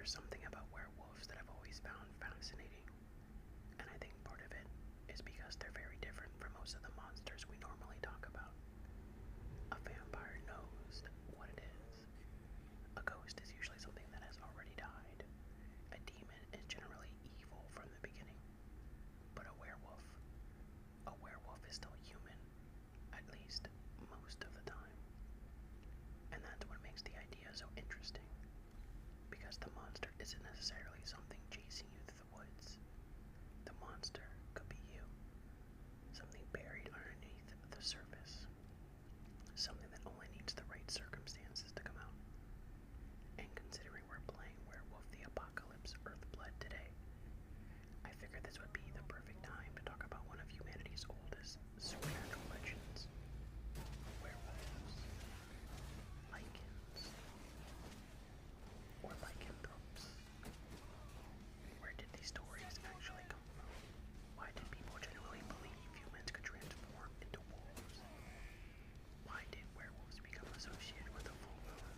there's something about werewolves that I've always found fascinating, and I think part of it is because they're very different from most of the monsters we normally talk about. A vampire knows what it is. A ghost is usually something that has already died. A demon is generally evil from the beginning. But a werewolf is still human, at least most of the time. And that's what makes the idea so interesting, because the monster isn't necessarily something chasing you through the woods. The monster could be you, something buried underneath the surface, something that only needs the right circumstances to come out. And considering we're playing Werewolf the Apocalypse Earthblood today, I figured this would be the perfect time to talk about one of humanity's oldest supernatural legends, werewolves, lycans, or lycanthropes. Where did these stories actually come from? Why did people generally believe humans could transform into wolves? Why did werewolves become associated with the full moon?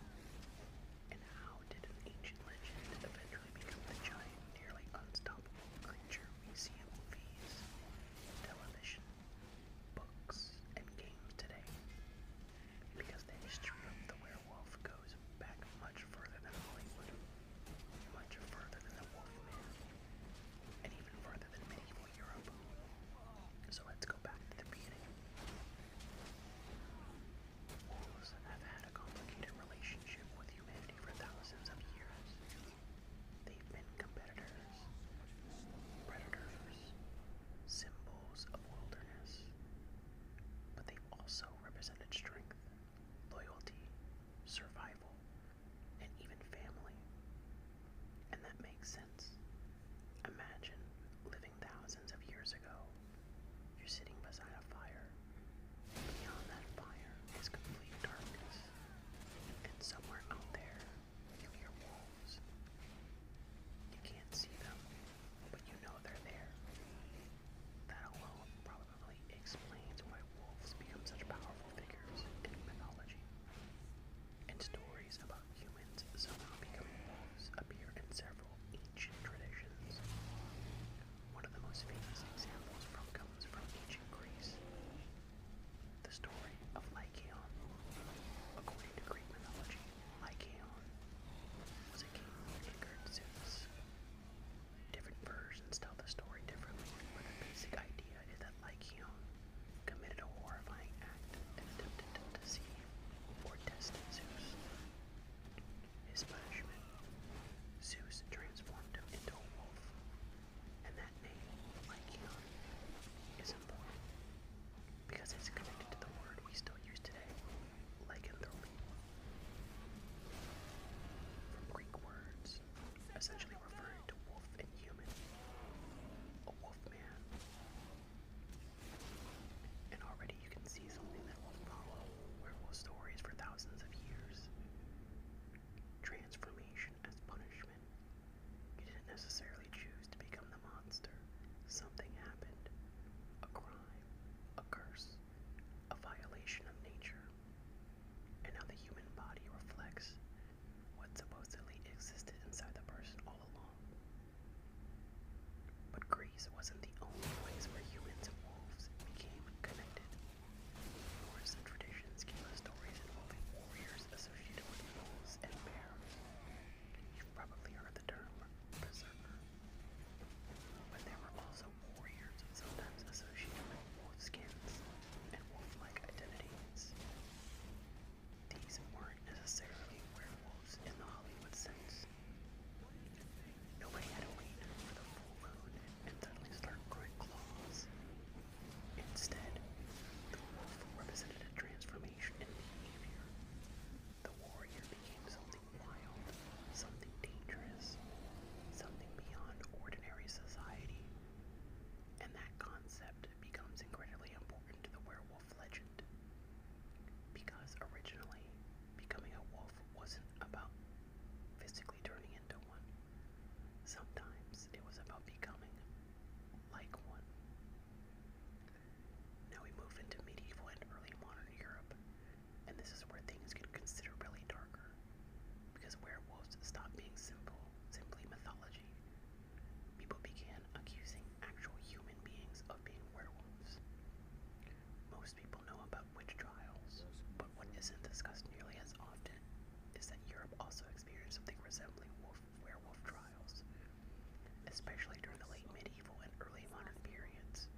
especially during the late medieval and early modern periods.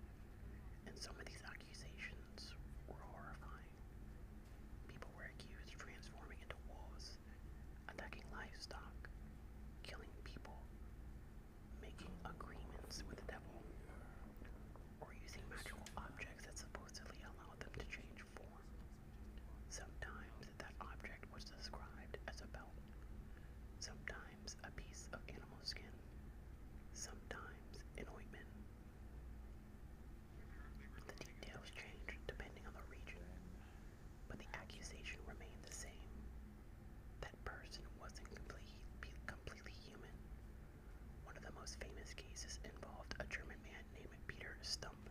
And some of these accusations were horrifying. People were accused of transforming into wolves, attacking livestock, killing people, making agreements with the devil, or using magical objects that supposedly allowed them to change form. Sometimes that object was described as a belt, sometimes a piece of animal skin, sometimes an ointment. The details changed depending on the region, but the accusation remained the same. That person wasn't completely human. One of the most famous cases involved a German man named Peter Stump.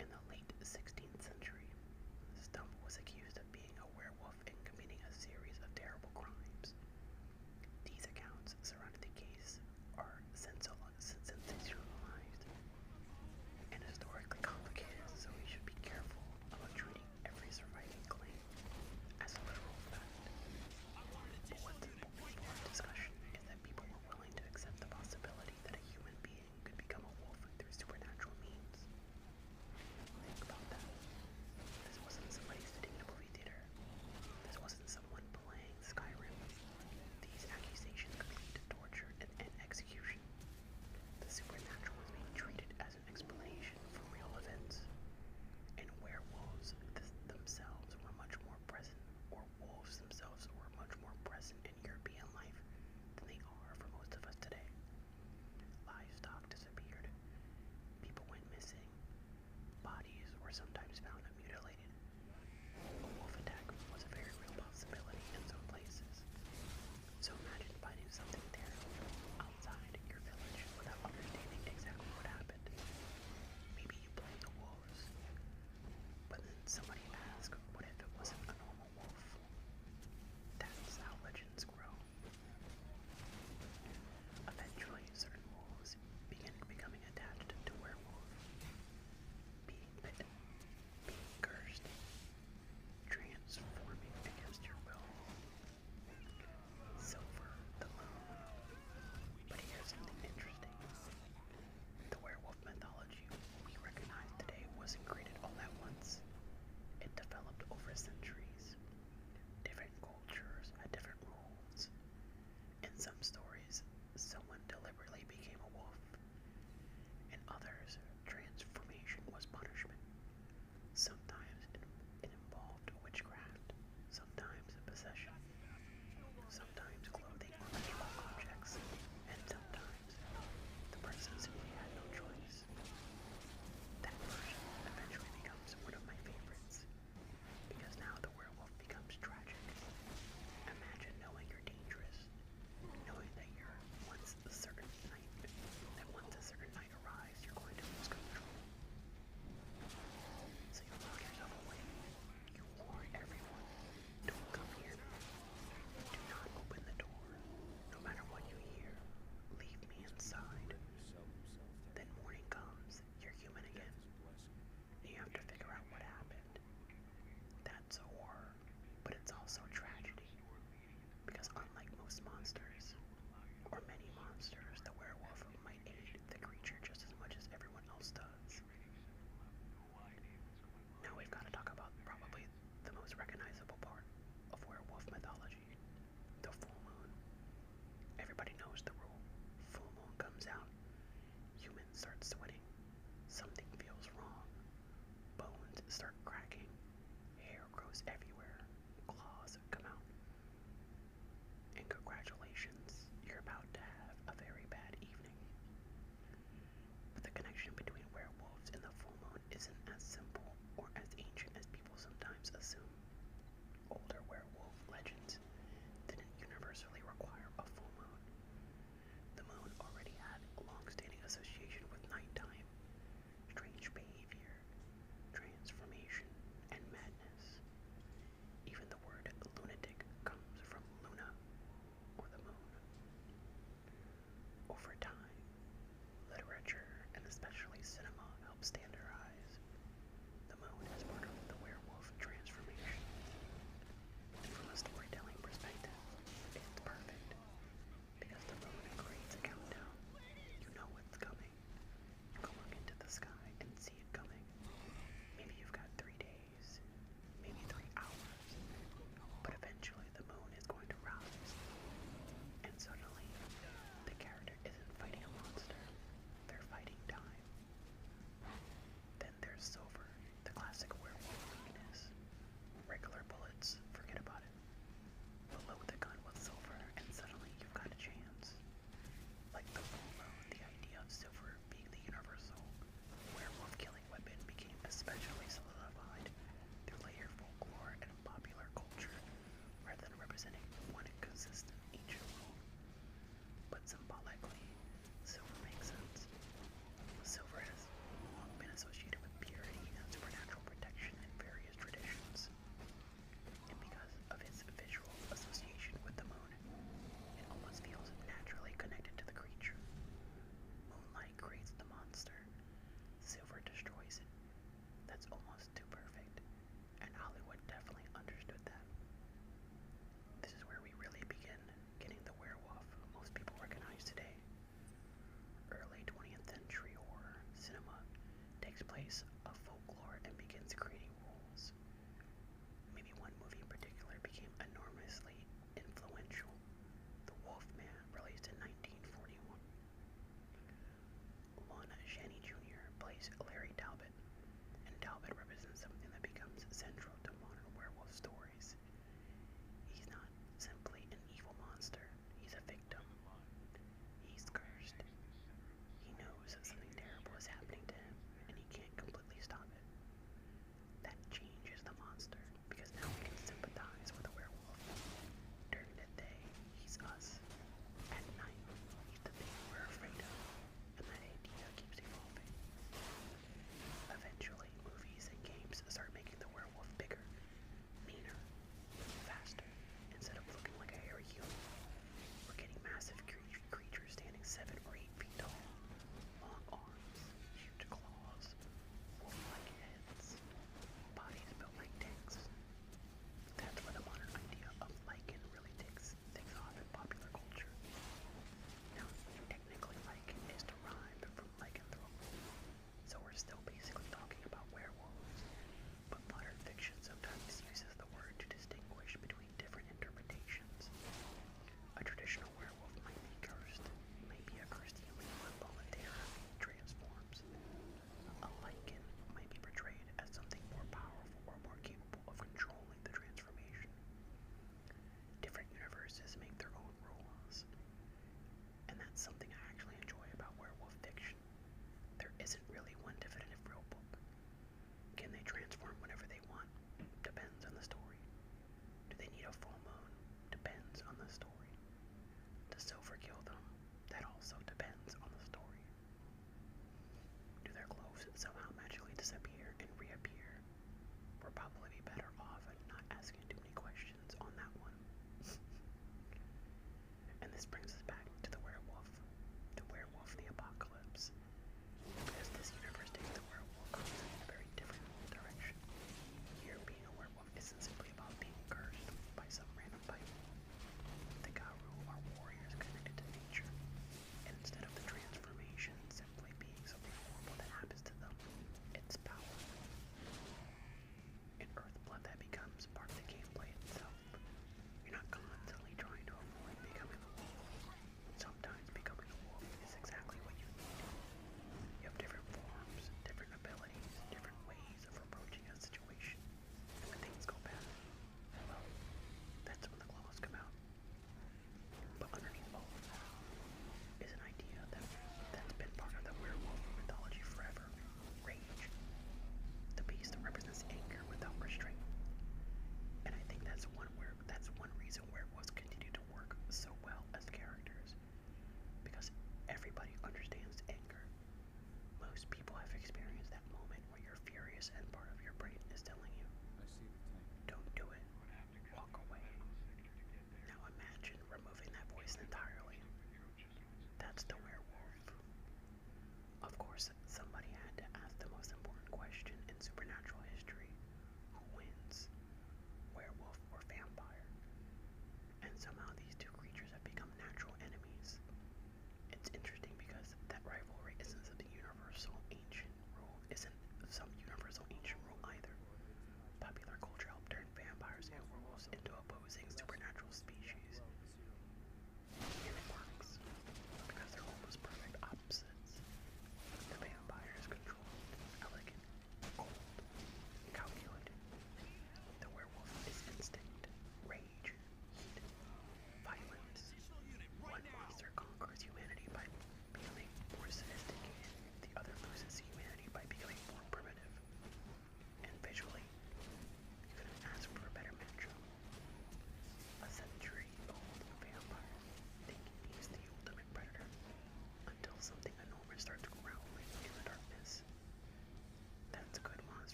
In the late 16th century, Stump was accused of being a werewolf and committing a series of terrible crimes. These accounts surrounding the case are sensationalized and historically complicated, so we should be careful about treating every surviving claim as a literal fact. But what's important for our discussion is that people were willing to accept the possibility that a human being could become a wolf through supernatural means. Think about that. This wasn't somebody sitting in a movie theater. This wasn't someone playing Skyrim. These accusations could lead to torture and execution. The supernatural was being treated as an explanation for real events. And werewolves themselves were much more present, or wolves themselves were much more present in European life than they are for most of us today. Livestock disappeared. People went missing. Bodies were sometimes found mutilated. A wolf attack was a very real possibility in some places. So imagine finding something terrible outside your village without understanding exactly what happened. Maybe you blamed the wolves, but then somebody asked, what if it wasn't a normal wolf? That's how legends grow. Eventually, certain wolves began becoming attached to werewolf, being bitten, being cursed, transforming against your will. Silver the moon. But here's something interesting. The werewolf mythology we recognize today wasn't created all at once. It developed over centuries. Different cultures had different rules. In some stories, someone deliberately became a wolf. In others, transformation was punishment. Sometimes it involved witchcraft, sometimes possession, sometimes clothing or magical objects, and sometimes the person simply had no choice. That version eventually becomes one of my favorites, because now the werewolf becomes tragic. Imagine knowing you're dangerous, knowing that once a certain night arrives, you're going to lose control. So you lock yourself away. You warn everyone, don't come here. Do not open the door. No matter what you hear, leave me inside. Then morning comes, you're human again. And you have to figure out what happened. That's horror, but it's also tragedy. Because unlike most monsters, or many monsters, the werewolf might aid the creature just as much as everyone else does. Now we've got to talk about probably the most recognizable part of werewolf mythology, the full moon. Everybody knows the rule. Full moon comes out, humans start sweating, something feels wrong, bones start cracking, hair grows everywhere, claws come out. And congratulations,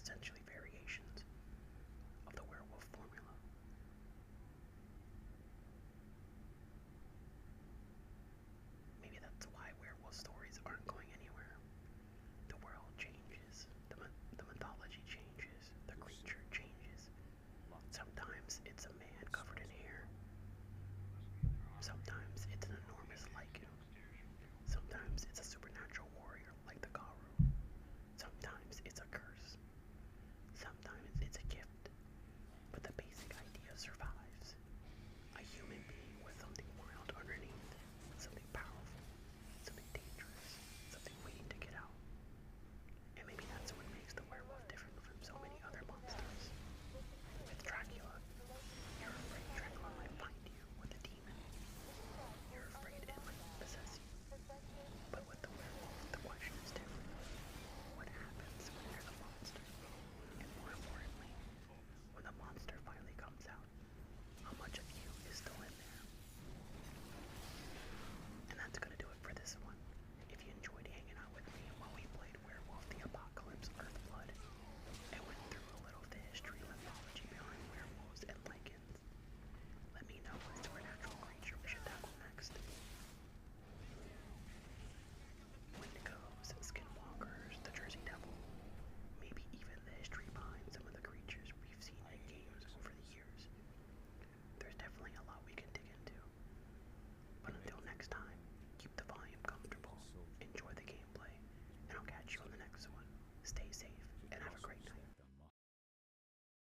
essentially